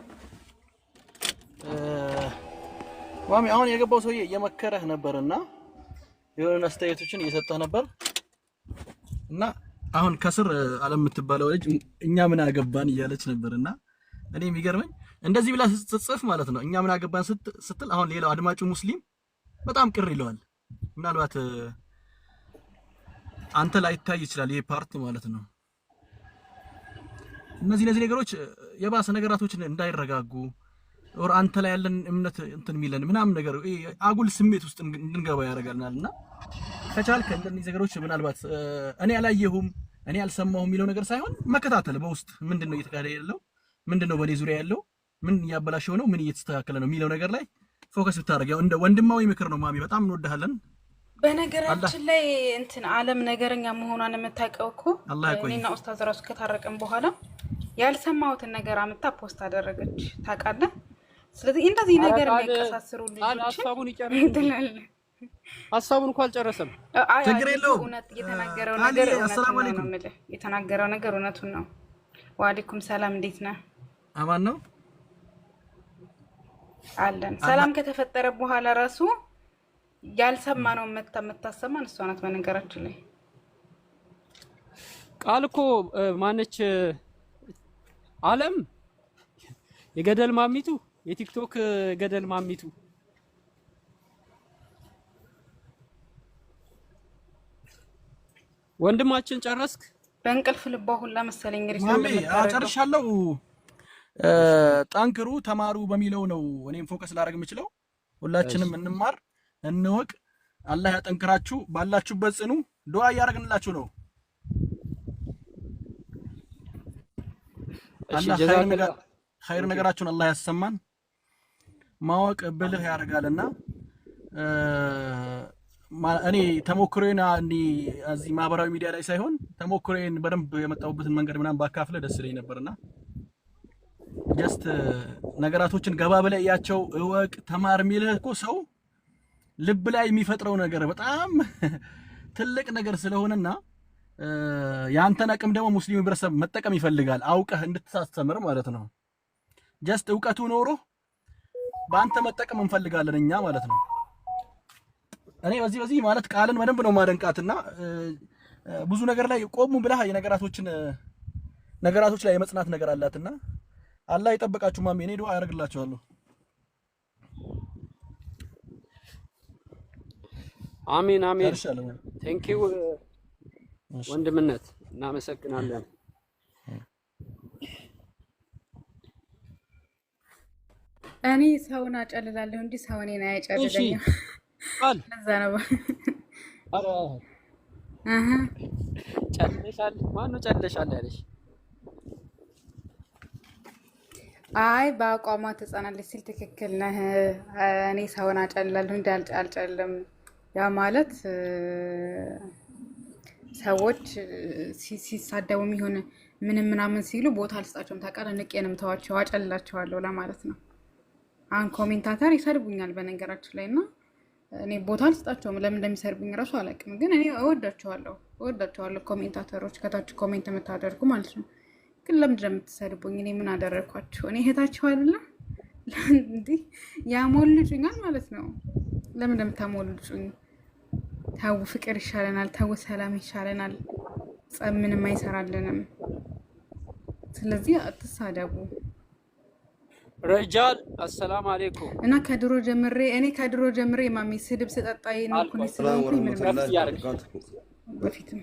ማሚ አሁን የገባው ሰውዬ እየመከረህ ነበርና የሆነ አስተያየቶችን እየሰጠህ ነበር እና አሁን ከስር አለም የምትባለው ልጅ እኛ ምን አገባን እያለች ነበርና እኔ የሚገርመኝ እንደዚህ ብላ ስትጽፍ ማለት ነው እኛ ምን አገባን ስትል አሁን ሌላው አድማጩ ሙስሊም በጣም ቅር ይለዋል። ምናልባት አንተ ላይ ታይ ይችላል ይሄ ፓርት ማለት ነው። እነዚህ ነገሮች የባሰ ነገራቶችን እንዳይረጋጉ ወር አንተ ላይ ያለን እምነት እንትን ሚለን ምናምን ነገር አጉል ስሜት ውስጥ እንድንገባ ያደርጋልናልና ከቻልክ እንደዚህ ነገሮች ምናልባት እኔ አላየሁም እኔ አልሰማሁም የሚለው ነገር ሳይሆን መከታተል በውስጥ ምንድነው እየተካሄደ ያለው ምንድነው በኔ ዙሪያ ያለው ምን ያበላሽው ነው ምን እየተስተካከለ ነው የሚለው ነገር ላይ ፎከስ ብታደርግ ያው እንደ ወንድማዊ ምክር ነው። ማሚ በጣም እንወድሃለን። በነገራችን ላይ እንትን ዓለም ነገረኛ መሆኗን የምታውቀው እኮ እኔና ኡስታዝ ራሱ ከታረቅን በኋላ ያልሰማሁትን ነገር አምጣ ፖስት አደረገች ታውቃለህ። ስለዚህ እንደዚህ ነገር የሚያቀሳስሩ ልጆችን ሐሳቡን እንኳን አልጨረሰም። ችግር የለውም። እውነት የተናገረው ነገር እውነቱን ነው። የተናገረው ነገር እውነቱን ነው። ወአለይኩም ሰላም እንዴት ነህ? አማን ነው አለን። ሰላም ከተፈጠረ በኋላ ራሱ ያልሰማነው የምታሰማን እሷ ናት። በነገራችን ላይ ቃል እኮ ማነች ዓለም የገደል ማሚቱ የቲክቶክ ገደል ማሚቱ ወንድማችን ጨረስክ? በእንቅልፍ ልቧ ሁላ መሰለኝ እንግዲህ ማሚ አጨርሻለሁ። ጠንክሩ ተማሩ በሚለው ነው እኔም ፎከስ ላደርግ የምችለው። ሁላችንም እንማር እንወቅ። አላህ ያጠንክራችሁ። ባላችሁበት ጽኑ። ዱዓ እያደረግንላችሁ ነው። አላህ ኸይር ነገራችሁን አላህ ያሰማን። ማወቅ ብልህ ያደርጋልና እኔ ተሞክሮዬን እዚህ ማህበራዊ ሚዲያ ላይ ሳይሆን ተሞክሮዬን በደንብ የመጣሁበትን መንገድ ምናምን ባካፍለ ደስ ይለኝ ነበርና ጀስት ነገራቶችን ገባ ብለህ እያቸው እወቅ ተማር የሚልህ እኮ ሰው ልብ ላይ የሚፈጥረው ነገር በጣም ትልቅ ነገር ስለሆነና ያንተን አቅም ደግሞ ሙስሊም ህብረተሰብ መጠቀም ይፈልጋል። አውቀህ እንድትሳስተምር ማለት ነው። ጀስት እውቀቱ ኖሮ በአንተ መጠቀም እንፈልጋለን እኛ ማለት ነው። እኔ በዚህ ማለት ቃልን በደንብ ነው ማደንቃትና ብዙ ነገር ላይ ቆሙ ብለህ ነገራቶች ላይ የመጽናት ነገር አላትና አላህ ይጠብቃችሁ ማሚ። እኔ ዱዓ ያደርግላችኋለሁ። አሚን አሚን። ቴንክ ዩ ወንድምነት እናመሰግናለን። እኔ ሰውን አጨልላለሁ እንጂ ሰው እኔን አያጨልለኝም። ለዛ ነው ጨልለሻል። ማነው ጨልለሻል ያለሽ? አይ በአቋሟ ትጸናለች ሲል ትክክል ነህ። እኔ ሰውን አጨልላለሁ እንጂ አልጨልም። ያ ማለት ሰዎች ሲሳደቡ የሚሆን ምንም ምናምን ሲሉ ቦታ አልሰጣቸውም። ታውቃለህ፣ ንቄንም ተዋቸው አጨልላቸዋለሁ ለማለት ነው። አሁን ኮሜንታተር ይሰድቡኛል በነገራችን ላይ እና እኔ ቦታ አልሰጣቸውም። ለምን እንደሚሰርቡኝ እራሱ አላውቅም። ግን እኔ እወዳቸዋለሁ ኮሜንታተሮች፣ ከታች ኮሜንት የምታደርጉ ማለት ነው። ግን ለምንድን ነው የምትሰድቡኝ? እኔ ምን አደረግኳቸው? እኔ እህታቸው አይደለም እንዲህ ያሞልጩኛል ማለት ነው። ለምን እንደምታሞልጩኝ? ተው ፍቅር ይሻለናል፣ ተው ሰላም ይሻለናል። ጸብ ምንም አይሰራልንም። ስለዚህ አትሳደቡ። ረጃል አሰላም አለይኩም። እና ከድሮ ጀምሬ ማሚ ስድብ ስጠጣ ይነኩኝ ስለሆንኩኝ ምን ማለት በፊትም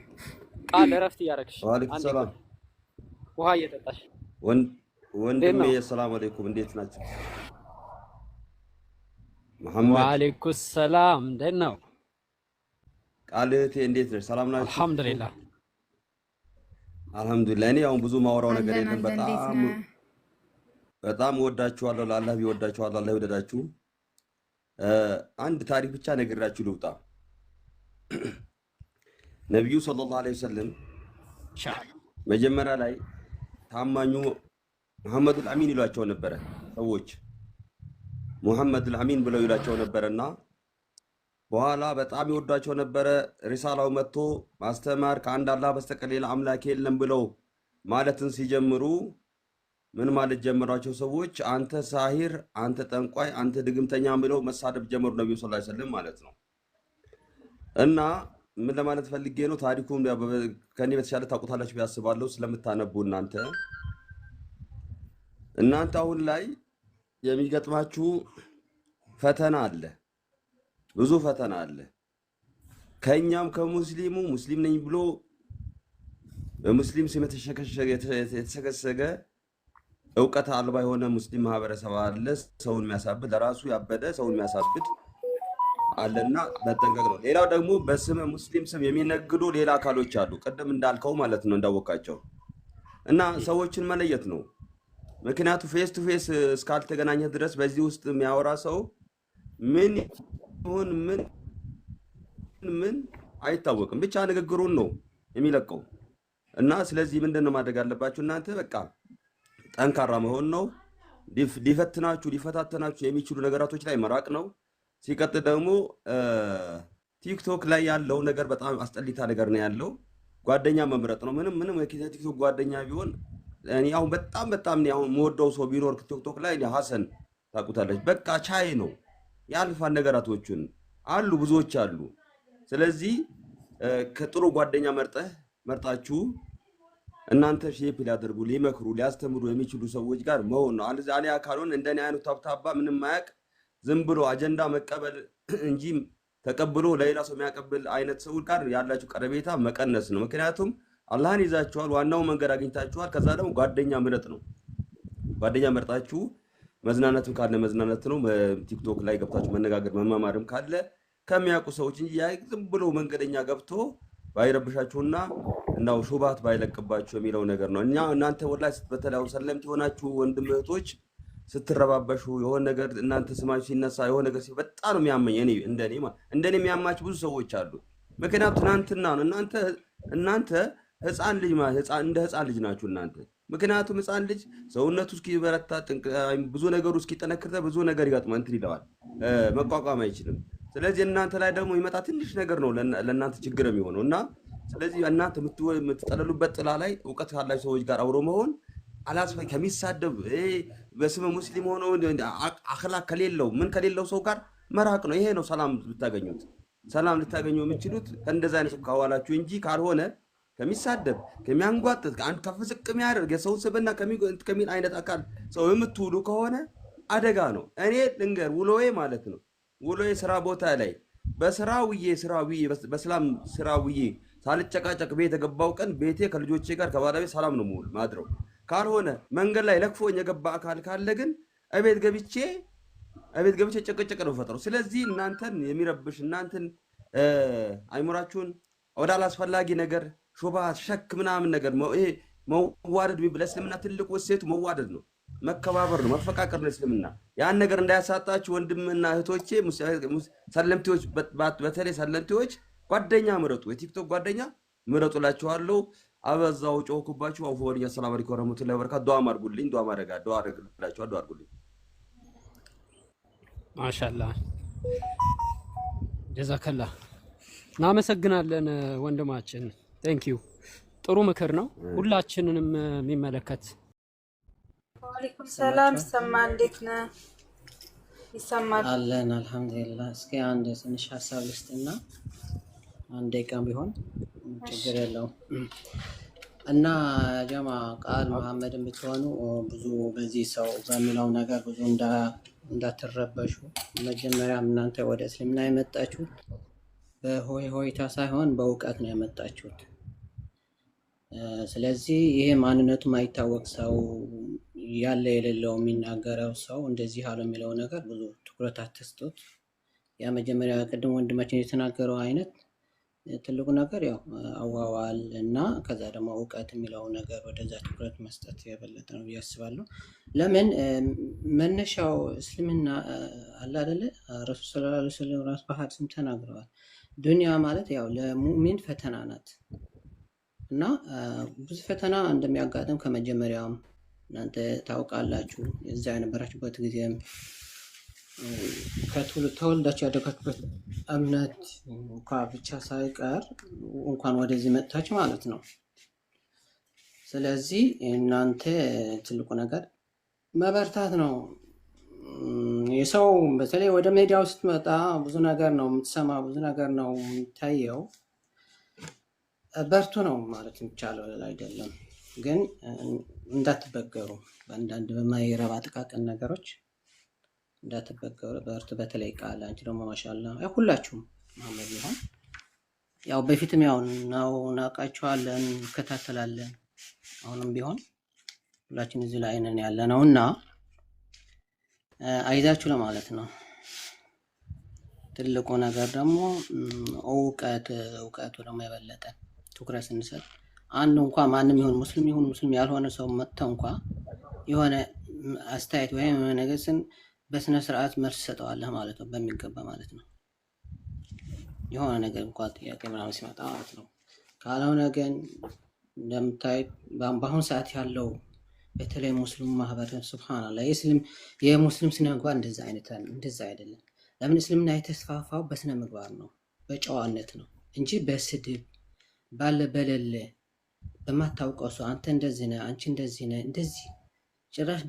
ቃል ረፍት እያደረግሽ ወአለይኩም ሰላም ውሃ እየጠጣሽ ወንድሜ ሰላም አለይኩም እንዴት ናችሁ? መሐመድ ወአለይኩም ሰላም እንዴት ነው? ቃል እህቴ እንዴት ነሽ? ሰላም ናችሁ? አልሐምዱሊላህ አልሐምዱሊላህ። እኔ አሁን ብዙ ማወራው ነገር የለም። በጣም ወዳችኋለሁ። ለአላህ ቢወዳችኋለሁ አላህ ይወደዳችሁ። አንድ ታሪክ ብቻ ነግራችሁ ልውጣ። ነብዩ ሰለላሁ ዐለይሂ ወሰለም መጀመሪያ ላይ ታማኙ መሐመዱል አሚን ይሏቸው ነበረ ሰዎች። ሙሐመድ አልአሚን ብለው ይላቸው ነበርና በኋላ በጣም ይወዷቸው ነበረ። ሪሳላው መጥቶ ማስተማር ከአንድ አላህ በስተቀር ሌላ አምላክ የለም ብለው ማለትን ሲጀምሩ ምን ማለት ጀመሯቸው ሰዎች? አንተ ሳሂር፣ አንተ ጠንቋይ፣ አንተ ድግምተኛ ብለው መሳደብ ጀመሩ ነብዩ ሰለላሁ ዐለይሂ ወሰለም ማለት ነው። እና ምን ለማለት ፈልጌ ነው፣ ታሪኩን ከኔ በተሻለ ታውቁታላችሁ ያስባለሁ ስለምታነቡ እናንተ አሁን ላይ የሚገጥማችሁ ፈተና አለ፣ ብዙ ፈተና አለ። ከኛም ከሙስሊሙ ሙስሊም ነኝ ብሎ በሙስሊም ስም የተሰገሰገ እውቀት አልባ የሆነ ሙስሊም ማህበረሰብ አለ። ሰውን የሚያሳብድ ለራሱ ያበደ ሰውን የሚያሳብድ አለና መጠንቀቅ ነው። ሌላው ደግሞ በስመ ሙስሊም ስም የሚነግዱ ሌላ አካሎች አሉ፣ ቅድም እንዳልከው ማለት ነው እንዳወቃቸው እና ሰዎችን መለየት ነው። ምክንያቱ ፌስ ቱ ፌስ እስካልተገናኘ ድረስ በዚህ ውስጥ የሚያወራ ሰው ምን ይሁን ምን አይታወቅም፣ ብቻ ንግግሩን ነው የሚለቀው። እና ስለዚህ ምንድነው ማድረግ አለባችሁ እናንተ? በቃ ጠንካራ መሆን ነው። ሊፈታተናችሁ የሚችሉ ነገራቶች ላይ መራቅ ነው። ሲቀጥል ደግሞ ቲክቶክ ላይ ያለው ነገር በጣም አስጠሊታ ነገር ነው ያለው። ጓደኛ መምረጥ ነው። ምንም የቲክቶክ ጓደኛ ቢሆን እኔ አሁን በጣም እኔ አሁን የምወደው ሰው ቢኖር ቲክቶክ ላይ ሐሰን ታውቁታለች። በቃ ቻይ ነው ያልፋን ነገራቶችን አሉ፣ ብዙዎች አሉ። ስለዚህ ከጥሩ ጓደኛ መርጣችሁ እናንተ ሼፕ ሊያደርጉ ሊመክሩ ሊያስተምሩ የሚችሉ ሰዎች ጋር መሆን ነው። አሊያ ካልሆነ እንደኔ አይነት ታብታባ ምንም ማያቅ ዝም ብሎ አጀንዳ መቀበል እንጂ ተቀብሎ ለሌላ ሰው የሚያቀብል አይነት ሰው ጋር ያላችሁ ቀረቤታ መቀነስ ነው። ምክንያቱም አላህን ይዛችኋል፣ ዋናው መንገድ አግኝታችኋል። ከዛ ደግሞ ጓደኛ ምረጥ ነው። ጓደኛ መርጣችሁ መዝናናትም ካለ መዝናናት ነው። ቲክቶክ ላይ ገብታችሁ መነጋገር መማማርም ካለ ከሚያውቁ ሰዎች እንጂ ዝም ብሎ መንገደኛ ገብቶ ባይረብሻችሁና እንዳው ሹባት ባይለቅባችሁ የሚለው ነገር ነው። እናንተ ወላሂ በተለያዩ ሰለምት ሆናችሁ ወንድም እህቶች ስትረባበሹ የሆነ ነገር እናንተ ስማችሁ ሲነሳ የሆነ ነገር በጣም ነው የሚያመኝ። እንደኔ የሚያማችሁ ብዙ ሰዎች አሉ። ምክንያቱም ትናንትና ነው እናንተ ህፃን ልጅ እንደ ህፃን ልጅ ናችሁ እናንተ። ምክንያቱም ህፃን ልጅ ሰውነቱ እስኪበረታ ብዙ ነገሩ እስኪጠነክር ብዙ ነገር ይገጥማል፣ እንትን ይለዋል፣ መቋቋም አይችልም። ስለዚህ እናንተ ላይ ደግሞ ይመጣ ትንሽ ነገር ነው ለእናንተ ችግር የሚሆነው እና ስለዚህ እናንተ የምትጠለሉበት ጥላ ላይ እውቀት ካላችሁ ሰዎች ጋር አብሮ መሆን አላስፈላጊ ከሚሳደብ በስመ ሙስሊም ሆኖ አኽላቅ ከሌለው ምን ከሌለው ሰው ጋር መራቅ ነው። ይሄ ነው ሰላም ልታገኙ የምትችሉት ከእንደዛ አይነት ሰው ካዋላችሁ እንጂ ካልሆነ ከሚሳደብ ከሚያንጓጥጥ ከአንድ ከፍ ዝቅ የሚያደርግ የሰው ስብና ከሚል አይነት አካል ሰው የምትውሉ ከሆነ አደጋ ነው። እኔ ልንገር ውሎዬ ማለት ነው ውሎዬ ስራ ቦታ ላይ በሰላም ስራ ውዬ ሳልጨቃጨቅ ቤት የገባው ቀን ቤቴ ከልጆቼ ጋር ከባለቤት ሰላም ነው ማድረው። ካልሆነ መንገድ ላይ ለክፎኝ የገባ አካል ካለ ግን እቤት ገብቼ ጭቅጭቅ ነው ፈጥረው። ስለዚህ እናንተን የሚረብሽ እናንተን አይሙራችሁን ወደ አላስፈላጊ ነገር ሹባ ሸክ ምናምን ነገር ይሄ መዋደድ ለእስልምና ትልቁ እሴቱ መዋደድ ነው፣ መከባበር ነው፣ መፈቃቀር ነው እስልምና። ያን ነገር እንዳያሳጣችሁ ወንድምና እህቶቼ ሰለምቴዎች፣ በተለይ ሰለምቴዎች ጓደኛ ምረጡ፣ የቲክቶክ ጓደኛ ምረጡ እላችኋለሁ። አበዛው ጮኩባችሁ። አውፎ ወዲያ ሰላም አለይኩም ወራህመቱላሂ ወበረካቱ። ዱዓ አድርጉልኝ፣ ዱዓ አድርጉልኝ። ማሻአላህ ጀዛከላ። እናመሰግናለን ወንድማችን። ቴንክ ዩ። ጥሩ ምክር ነው፣ ሁላችንንም የሚመለከት። ወአለይኩም ሰላም። ሰማ እንዴት ነህ? ይሰማል አለን አልሐምዱሊላህ። እስኪ አንድ ትንሽ ሀሳብ ልስጥና አንድ ደቂቃም ቢሆን ችግር የለውም። እና ጀማ ቃል መሐመድን ብትሆኑ ብዙ በዚህ ሰው በሚለው ነገር ብዙ እንዳትረበሹ። መጀመሪያም እናንተ ወደ እስልምና የመጣችሁት በሆይ ሆይታ ሳይሆን በእውቀት ነው የመጣችሁት። ስለዚህ ይሄ ማንነቱ ማይታወቅ ሰው ያለ የሌለው የሚናገረው ሰው እንደዚህ አለ የሚለው ነገር ብዙ ትኩረት አትስጡት። ያ መጀመሪያ ቅድም ወንድማችን የተናገረው አይነት ትልቁ ነገር ያው አዋዋል እና ከዛ ደግሞ እውቀት የሚለው ነገር ወደዛ ትኩረት መስጠት የበለጠ ነው ብዬ አስባለሁ። ለምን መነሻው እስልምና አለ አይደለ? ረሱል ሰለላሁ ዐለይሂ ወሰለም ራስ በሐዲስም ተናግረዋል። ዱንያ ማለት ያው ለሙእሚን ፈተና ናት እና ብዙ ፈተና እንደሚያጋጥም ከመጀመሪያውም እናንተ ታውቃላችሁ። እዛ የነበራችሁበት ጊዜም ተወልዳችሁ ያደጋችሁበት እምነት እንኳ ብቻ ሳይቀር እንኳን ወደዚህ መጥታችሁ ማለት ነው። ስለዚህ እናንተ ትልቁ ነገር መበርታት ነው። የሰው በተለይ ወደ ሜዲያው ስትመጣ ብዙ ነገር ነው የምትሰማ፣ ብዙ ነገር ነው የሚታየው። በርቱ ነው ማለት የሚቻለው አይደለም። ግን እንዳትበገሩ፣ በአንዳንድ በማይረባ ጥቃቅን ነገሮች እንዳትበገሩ፣ በርቱ። በተለይ ቃል አንቺ ደግሞ ማሻላ ያው ሁላችሁም ማመድ ይሆን ያው በፊትም ያው እናውቃችኋለን፣ እንከታተላለን። አሁንም ቢሆን ሁላችን እዚህ ላይ ነን ያለ ነው እና አይዛችሁ ለማለት ነው። ትልቁ ነገር ደግሞ እውቀቱ ደግሞ የበለጠ ትኩረት ስንሰጥ አንድ እንኳ ማንም ይሁን ሙስሊም ያልሆነ ሰው መጥተው እንኳ የሆነ አስተያየት ወይም ነገር በስነ ስርዓት መልስ ሰጠዋለህ ማለት ነው፣ በሚገባ ማለት ነው። የሆነ ነገር እንኳ ጥያቄ ምናምን ሲመጣ ማለት ነው። ካልሆነ ግን እንደምታዩት በአሁኑ ሰዓት ያለው በተለይ ሙስሊሙ ማህበረሰብ ሱብሃንአላህ የሙስሊም ስነ ምግባር እንደዛ አይደለም። ለምን እስልምና የተስፋፋው በስነ ምግባር ነው፣ በጨዋነት ነው እንጂ በስድብ ባለ በለለ በማታውቀው ሰው አንተ እንደዚህ ነህ፣ አንቺ እንደዚህ ነህ፣ እንደዚህ ጭራሽ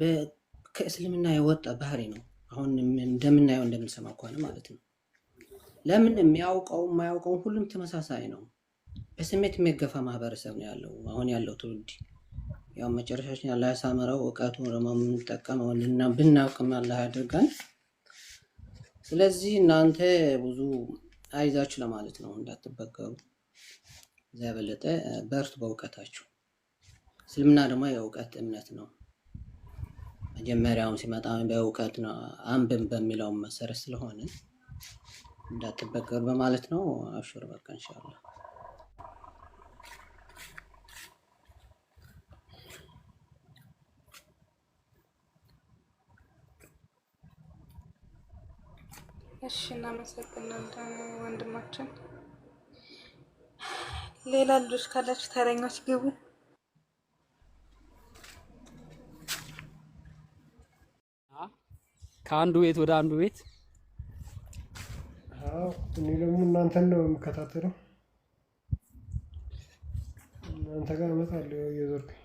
ከእስልምና የወጣ ባህሪ ነው። አሁን እንደምናየው እንደምንሰማው ከሆነ ማለት ነው። ለምን የሚያውቀው የማያውቀው ሁሉም ተመሳሳይ ነው። በስሜት የሚገፋ ማህበረሰብ ነው ያለው አሁን ያለው ትውልድ። ያው መጨረሻችን አላህ ያሳምረው፣ እውቀቱ ደግሞ የምንጠቀመው ብናውቅም አላህ ያድርገን። ስለዚህ እናንተ ብዙ አይዛችሁ ለማለት ነው፣ እንዳትበገሩ። እዛ የበለጠ በርቱ በእውቀታችሁ። እስልምና ደግሞ የእውቀት እምነት ነው። መጀመሪያውም ሲመጣ በእውቀት ነው፣ አንብን በሚለው መሰረት ስለሆነ እንዳትበገሩ በማለት ነው። አብሽር በቃ ኢንሻአላህ። እሺ እናመሰግናለን ወንድማችን። ሌላ ልጆች ካላችሁ ተረኞች ግቡ። ከአንዱ ቤት ወደ አንዱ ቤት። እኔ ደግሞ እናንተን ነው የምከታተለው። እናንተ ጋር እመጣለሁ እየዞርኩኝ።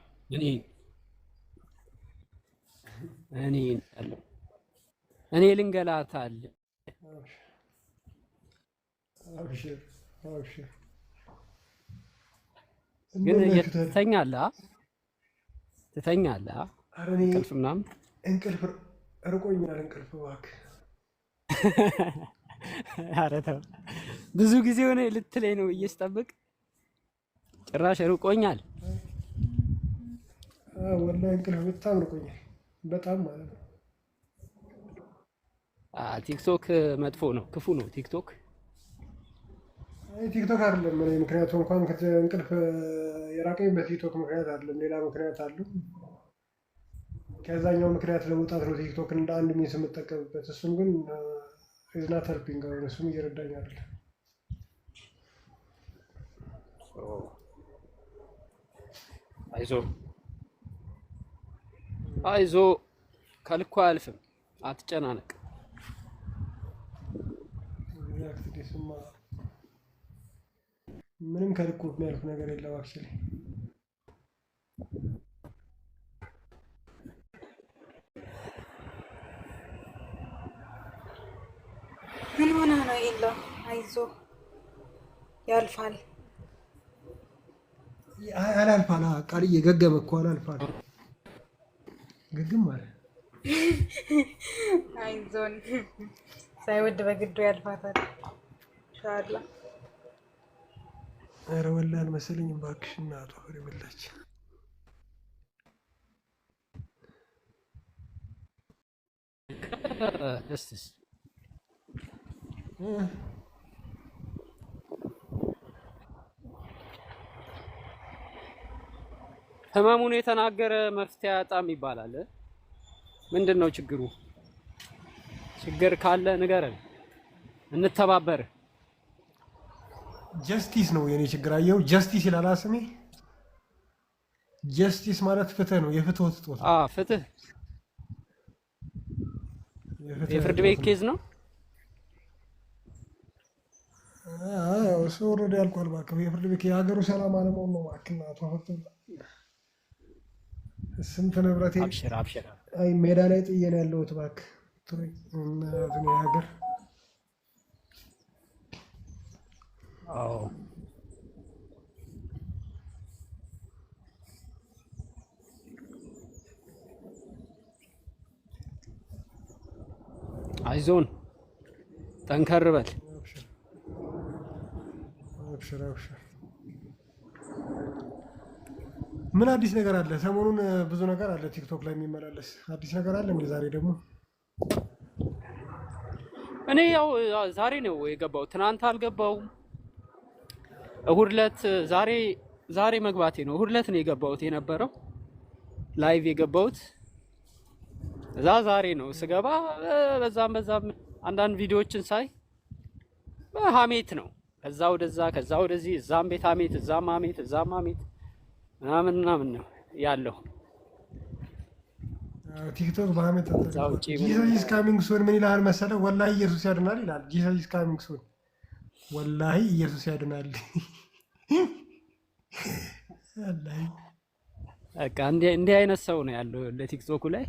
እኔ ልንገላታል። አብሽር ግን ትተኛለህ? እንቅልፍ ምናምን እንቅልፍ ርቆኛል። እንቅልፍ እባክህ። ኧረ ተው፣ ብዙ ጊዜ ሆነ ልትለኝ ነው ብዬ ስጠብቅ ጭራሽ ርቆኛል። ወላሂ እንቅልፍ በጣም ርቆኛል፣ በጣም ማለት ነው። ቲክቶክ መጥፎ ነው፣ ክፉ ነው ቲክቶክ። ቲክቶክ አይደለም እኔ ምክንያቱ እንኳን እንቅልፍ የራቀኝ በቲክቶክ ምክንያት አይደለም፣ ሌላ ምክንያት አለው። ከዛኛው ምክንያት ለመውጣት ነው ቲክቶክን እንደ አንድ ሚንስ የምጠቀምበት። እሱም ግን ኢዝናት ሄልፒንግ አሁን እሱም እየረዳኝ አይደለም። አይዞ ከልኩ አያልፍም፣ አትጨናነቅ። ምንም ከልኩ የሚያልፍ ነገር የለም። አክቹሊ ምን ሆነ ነው የለው? አይዞ ያልፋል። አላልፋል። ቃልዬ ገገመ እኮ አላልፋል። ግግም ማለት አይዞን ሳይወድ በግዱ ያልፋታል ኢንሻአላህ። ኧረ ወላሂ አልመሰለኝም እባክሽ። እናቷ ፍሬ በላች። ደስስ ህመሙን የተናገረ መፍትሄ አያጣም ይባላል። ምንድን ነው ችግሩ? ችግር ካለ ንገረን፣ እንተባበር። ጀስቲስ ነው የኔ ችግር። አየው ጀስቲስ ይላል ስሜ። ጀስቲስ ማለት ፍትህ ነው፣ የፍትህ ስጦታ። ፍትህ የፍርድ ቤት ኬዝ ነው። እሱ ኦልሬዲ አልቋል። እባክህ የፍርድ ቤት የሀገሩ ሰላም አለመሆን ነው። እባክህ እናቷ ስንት ንብረቴ አይ ሜዳ ላይ ጥዬ ነው ያለሁት። እባክህ ሀገር አይዞን ጠንከር በል። አብሽር። ምን አዲስ ነገር አለ? ሰሞኑን ብዙ ነገር አለ ቲክቶክ ላይ የሚመላለስ አዲስ ነገር አለ እንዴ? ዛሬ ደግሞ እኔ ያው ዛሬ ነው የገባው፣ ትናንት አልገባውም። እሁድ ዕለት ዛሬ መግባቴ ነው። እሁድ ዕለት ነው የገባሁት የነበረው ላይቭ የገባሁት ዛሬ ነው ስገባ። በዛም አንዳንድ ቪዲዮዎችን ሳይ ሀሜት ነው። ከዛ ወደዛ ከዛ ወደዚህ፣ እዛም ቤት ሀሜት፣ እዛም ሀሜት፣ እዛም ሀሜት ምናምን ነው ያለው። ቲክቶክ በሀሜት ጂሰስ ካሚንግ ሱን ምን ይላል መሰለህ? ወላሂ ኢየሱስ ያድናል ይላል። ጂሰስ ካሚንግ ሱን ወላሂ ኢየሱስ ያድናል። በቃ እንዲህ አይነት ሰው ነው ያለው ለቲክቶኩ ላይ።